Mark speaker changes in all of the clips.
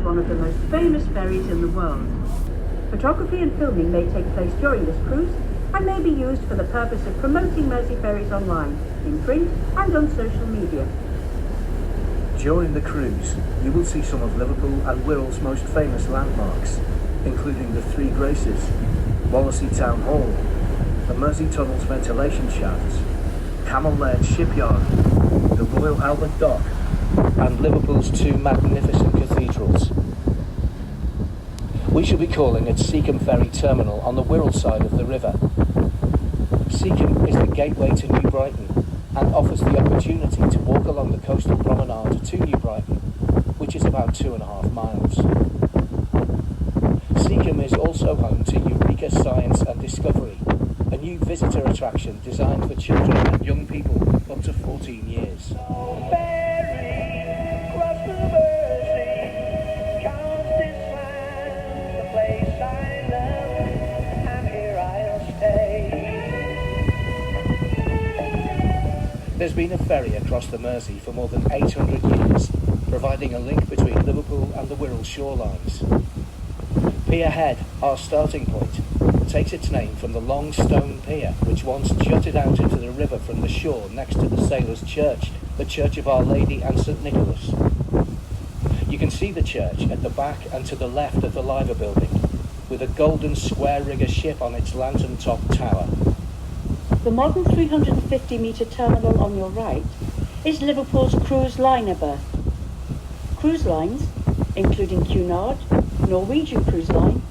Speaker 1: one of the most famous ferries in the world. Photography and filming may take place during this cruise and may be used for the purpose of promoting Mersey ferries online, in print and on social media.
Speaker 2: During the cruise, you will see some of Liverpool and Wirral's most famous landmarks, including the Three Graces, Wallasey Town Hall, the Mersey Tunnel's ventilation shafts, Camel Laird Shipyard, the Royal Albert Dock, and Liverpool's two magnificent cathedrals. We shall be calling at Seacombe Ferry Terminal on the Wirral side of the river. Seacombe is the gateway to New Brighton and offers the opportunity to walk along the coastal promenade to New Brighton, which is about 2.5 miles. Seacombe is also home to Eureka Science and Discovery, a new visitor attraction designed for children and young people up to 14 years. There's been a ferry across the Mersey for more than 800 years, providing a link between Liverpool and the Wirral shorelines. Pier Head, our starting point, takes its name from the long stone pier which once jutted out into the river from the shore next to the Sailors' Church, the Church of Our Lady and St Nicholas. You can see the church at the back and to the left of the Liver building, with a golden square rigger ship on its lantern-top tower.
Speaker 1: The modern 350-metre terminal on your right is Liverpool's cruise liner berth. Cruise lines, including Cunard, Norwegian Cruise Line,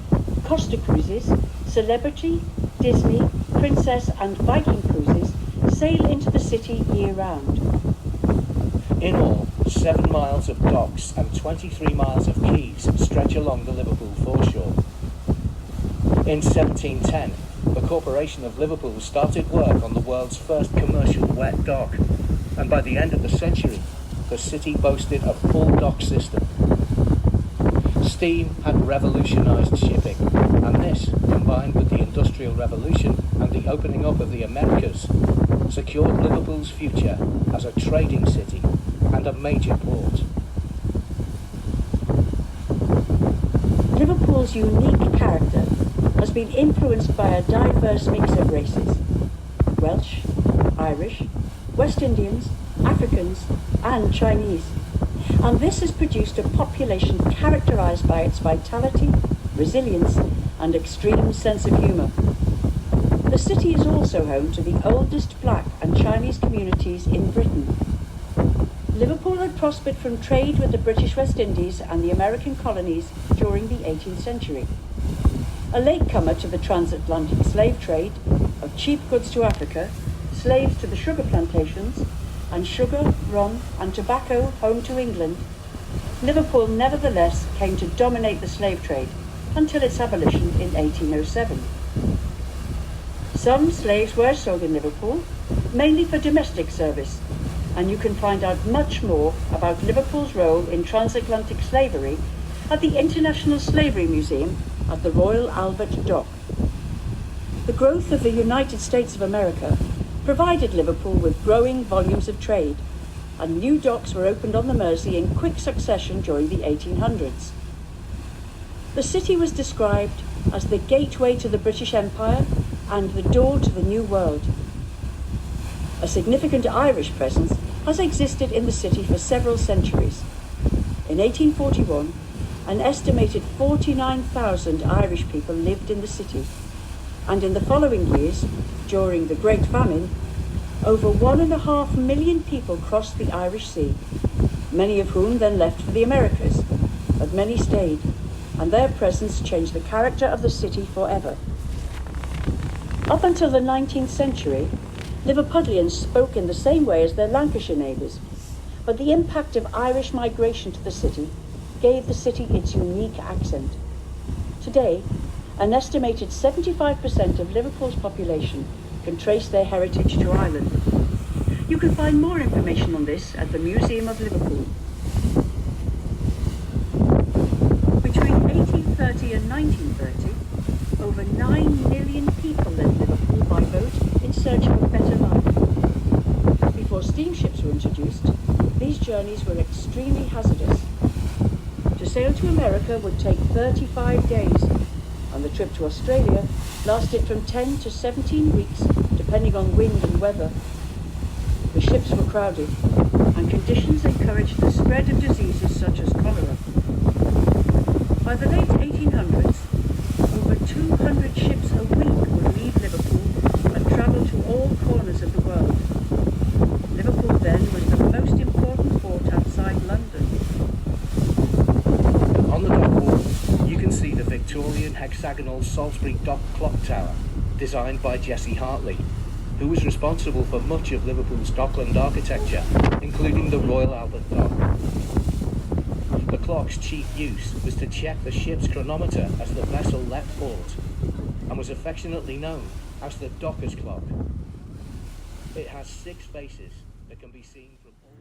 Speaker 1: Costa Cruises, Celebrity, Disney, Princess and Viking Cruises, sail into the city year-round.
Speaker 2: In all, 7 miles of docks and 23 miles of quays stretch along the Liverpool foreshore. In 1710, the Corporation of Liverpool started work on the world's first commercial wet dock, and by the end of the century, the city boasted a full dock system. Steam had revolutionised shipping, and this, combined with the Industrial Revolution and the opening up of the Americas, secured Liverpool's future as a trading city and a major port.
Speaker 1: Liverpool's unique character has been influenced by a diverse mix of races: Welsh, Irish, West Indians, Africans and Chinese. And this has produced a population characterised by its vitality, resilience and extreme sense of humour. The city is also home to the oldest black and Chinese communities in Britain. Liverpool had prospered from trade with the British West Indies and the American colonies during the 18th century. A latecomer to the transatlantic slave trade of cheap goods to Africa, slaves to the sugar plantations, and sugar, rum and tobacco home to England, Liverpool nevertheless came to dominate the slave trade until its abolition in 1807. Some slaves were sold in Liverpool, mainly for domestic service, and you can find out much more about Liverpool's role in transatlantic slavery at the International Slavery Museum at the Royal Albert Dock. The growth of the United States of America provided Liverpool with growing volumes of trade, and new docks were opened on the Mersey in quick succession during the 1800s. The city was described as the gateway to the British Empire and the door to the New World. A significant Irish presence has existed in the city for several centuries. In 1841, an estimated 49,000 Irish people lived in the city, and in the following years, during the Great Famine, over 1.5 million people crossed the Irish Sea, many of whom then left for the Americas, but many stayed, and their presence changed the character of the city forever. Up until the 19th century, Liverpudlians spoke in the same way as their Lancashire neighbours, but the impact of Irish migration to the city gave the city its unique accent. Today, an estimated 75% of Liverpool's population can trace their heritage to Ireland. You can find more information on this at the Museum of Liverpool. Between 1830 and 1930, over 9 million people left Liverpool by boat in search of a better life. Before steamships were introduced, these journeys were extremely hazardous. To sail to America would take 35 days, and the trip to Australia lasted from 10 to 17 weeks, depending on wind and weather. The ships were crowded, and conditions encouraged the spread of diseases such as cholera. By the late 1800s, over 200 ships a week would leave Liverpool and travel to all corners of the world. Liverpool then was the most important port outside London.
Speaker 2: On the dock wall, you can see the Victorian hexagonal Salisbury Dock Clock Tower, designed by Jesse Hartley, who was responsible for much of Liverpool's dockland architecture, including the Royal Albert Dock. The clock's chief use was to check the ship's chronometer as the vessel left port, and was affectionately known as the Docker's Clock. It has 6 faces that can be seen from all...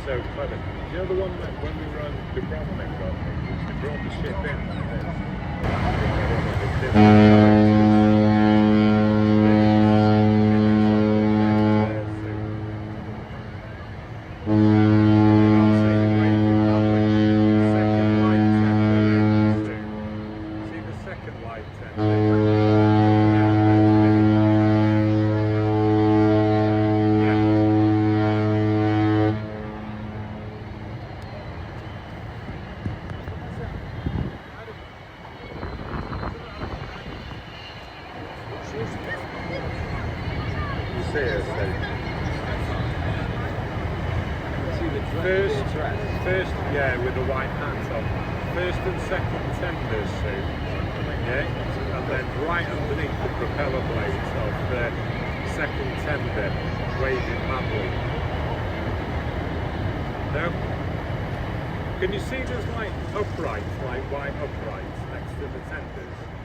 Speaker 3: So clever. Do you know the one that when we were on the Bromley, we brought the ship See the second light First, yeah, with the white hats on. First and second tenders, Sue. Yeah, and then right underneath the propeller blades of the second tender, waving madly. No? Can you see there's like uprights, like white uprights next to the tenders?